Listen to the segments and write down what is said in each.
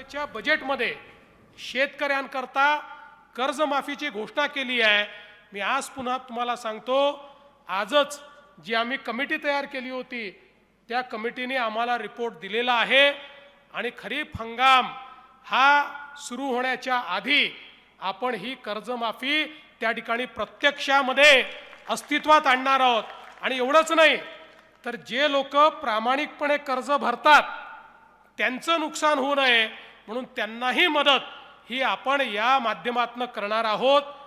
विधानसभेच्या बजेटमध्ये शेतकऱ्यांकरता कर्जमाफीची घोषणा केली आहे। मी आज पुन्हा तुम्हाला सांगतो, आजच जी आम्ही कमिटी तयार केली होती त्या कमिटीने आम्हाला रिपोर्ट दिलेला आहे आणि खरीप हंगाम हा सुरू होण्याच्या आधी आपण ही कर्जमाफी त्या ठिकाणी प्रत्यक्षामध्ये अस्तित्वात आणणार आहोत। आणि एवढंच नाही तर जे लोक प्रामाणिकपणे कर्ज भरतात त्यांचं नुकसान होऊ नये म्हणून त्यांनाही मदत ही आपण या माध्यमातून करणार आहोत।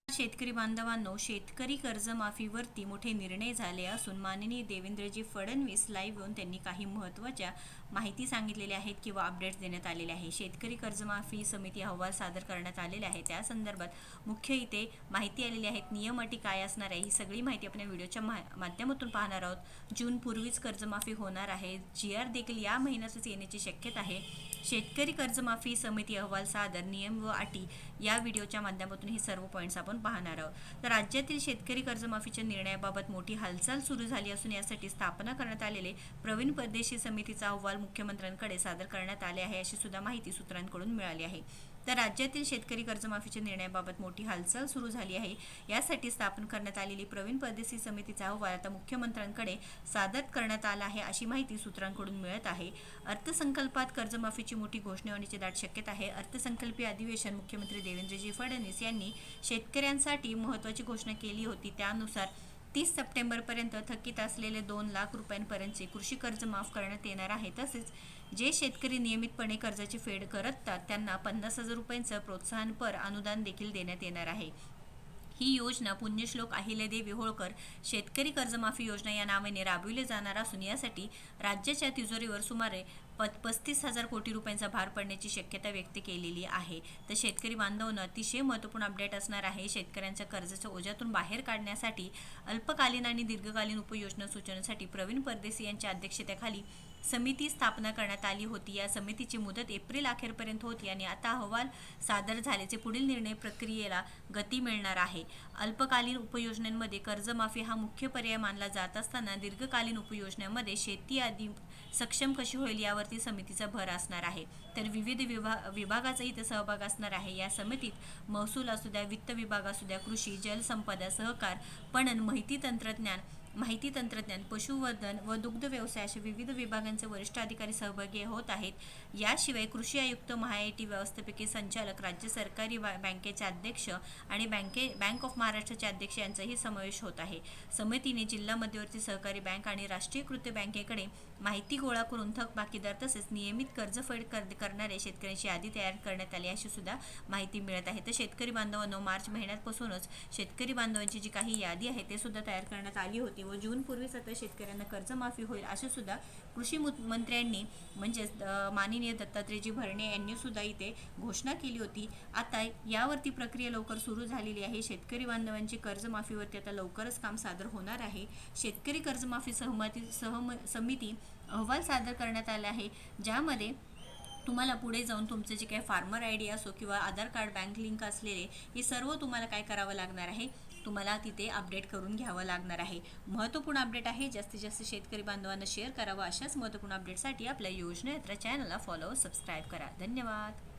शेतकरी बांधवांनो, शेतकरी कर्जमाफीवरती मोठे निर्णय झाले असून माननीय देवेंद्रजी फडणवीस लाईव्ह येऊन त्यांनी काही महत्त्वाच्या माहिती सांगितलेल्या आहेत किंवा अपडेट्स देण्यात आलेले आहे। शेतकरी कर्जमाफी समिती अहवाल सादर करण्यात आलेला आहे, त्या संदर्भात मुख्य इथे माहिती आलेली आहेत। नियम अटी काय असणार आहे ही सगळी माहिती आपण व्हिडिओच्या माध्यमातून पाहणार आहोत। जून पूर्वीच कर्जमाफी होणार आहे, GR देखील या महिन्यातच येण्याची शक्यता आहे। शेतकरी कर्जमाफी समिती अहवाल सादर, नियम व अटी या व्हिडिओच्या माध्यमातून हे सर्व पॉईंट्स आपण पाहणार आहोत। तर राज्यातील शेतकरी कर्जमाफीच्या निर्णयाबाबत मोठी हालचाल सुरू झाली असून यासाठी स्थापना करण्यात आलेले प्रवीण परदेशी समितीचा अहवाल मुख्यमंत्र्यांकडे सादर करण्यात आले आहे, अशी सुद्धा माहिती सूत्रांकडून मिळाली आहे। तर राज्यातील शेतकरी कर्जमाफीच्या निर्णयाबाबत मोठी हालचाल सुरू झाली आहे, यासाठी स्थापन करण्यात आलेली प्रवीण परदेशी समितीचा अहवाल आता मुख्यमंत्र्यांकडे सादर करण्यात आला आहे, अशी माहिती सूत्रांकडून मिळत आहे। अर्थसंकल्पात कर्जमाफीची मोठी घोषणा होण्याची दाट शक्यता आहे। अर्थसंकल्पीय अधिवेशन मुख्यमंत्री देवेंद्रजी फडणवीस यांनी शेतकऱ्यांसाठी महत्त्वाची घोषणा केली होती। त्यानुसार 30 सप्टेंबरपर्यंत थकीत असलेले 2 लाख रुपयांपर्यंतचे कृषी कर्ज माफ करण्यात येणार आहे। तसेच जे शेतकरी नियमितपणे कर्जाची फेड करतात त्यांना 50,000 रुपयांचं प्रोत्साहनपर अनुदान देखील देण्यात येणार आहे। ही योजना पुण्यश्लोक अहिल्यादेवी होळकर शेतकरी कर्जमाफी योजना या नावाने राबविली जाणार असून यासाठी राज्याच्या तिजोरीवर सुमारे 35,000 कोटी रुपयांचा भार पडण्याची शक्यता व्यक्त केलेली आहे। तर शेतकरी बांधवांना अतिशय महत्त्वपूर्ण अपडेट असणार आहे। शेतकऱ्यांच्या कर्जाच्या ओझ्यातून बाहेर काढण्यासाठी अल्पकालीन आणि दीर्घकालीन उपाययोजना सूचनेसाठी प्रवीण परदेशी यांच्या अध्यक्षतेखाली समिती स्थापना करण्यात आली होती। या समितीची मुदत एप्रिल अखेरपर्यंत होती आणि आता अहवाल सादर झाल्याचे पुढील निर्णय प्रक्रियेला गती मिळणार आहे। अल्पकालीन उपयोजनांमध्ये कर्जमाफी हा मुख्य पर्याय मानला जात असताना दीर्घकालीन उपयोजनांमध्ये शेती आदी सक्षम कशी होईल यावरती समितीचा भर असणार आहे। तर विविध विभागाचा इथे सहभाग असणार आहे। या समितीत महसूल असू द्या, वित्त विभाग असू द्या, कृषी, जलसंपदा, सहकार, पणन, माहिती तंत्रज्ञान, पशुवधन व दुग्ध व्यवसाय अशा विविध विभागांचे वरिष्ठ अधिकारी सहभागी होत आहेत। याशिवाय कृषी आयुक्त, महाआयटी व्यवस्थापकीय संचालक, राज्य सरकारी बँकेचे अध्यक्ष आणि बँक ऑफ महाराष्ट्राचे अध्यक्ष यांचाही समावेश होत आहे। समितीने जिल्हा मध्यवर्ती सहकारी बँक आणि राष्ट्रीयकृत बँकेकडे माहिती गोळा करून थकबाकीदार तसेच नियमित कर्जफेड करणाऱ्या शेतकऱ्यांची यादी तयार करण्यात आली अशी सुद्धा माहिती मिळत आहे। तर शेतकरी बांधवांनो, मार्च महिन्यापासूनच शेतकरी बांधवांची जी काही यादी आहे ते सुद्धा तयार करण्यात आली होती व जून पूर्वीच आता शेतकऱ्यांना कर्जमाफी होईल असे सुद्धा कृषी मंत्र्यांनी म्हणजेच माननीय दत्तात्रेयजी भरणे यांनी सुद्धा इथे घोषणा केली होती। आता यावरती प्रक्रिया लवकर सुरू झालेली आहे। शेतकरी बांधवांची कर्जमाफीवरती आता लवकरच काम सादर होणार आहे। शेतकरी कर्जमाफी समिती अहवाल सादर करण्यात आला आहे, ज्यामध्ये तुम्हाला पुढे जाऊन तुमचे जे काही फार्मर आय डी असो किंवा आधार कार्ड, बँक लिंक असलेले हे सर्व तुम्हाला काय करावं लागणार आहे, तुम्हाला तिथे अपडेट करून घ्यावं लागणार आहे। महत्त्वपूर्ण अपडेट आहे, जास्तीत जास्त शेतकरी बांधवांना शेअर करावं। अशाच महत्त्वपूर्ण अपडेटसाठी आपल्या योजना यात्रा चॅनलला फॉलो, सबस्क्राईब करा। धन्यवाद।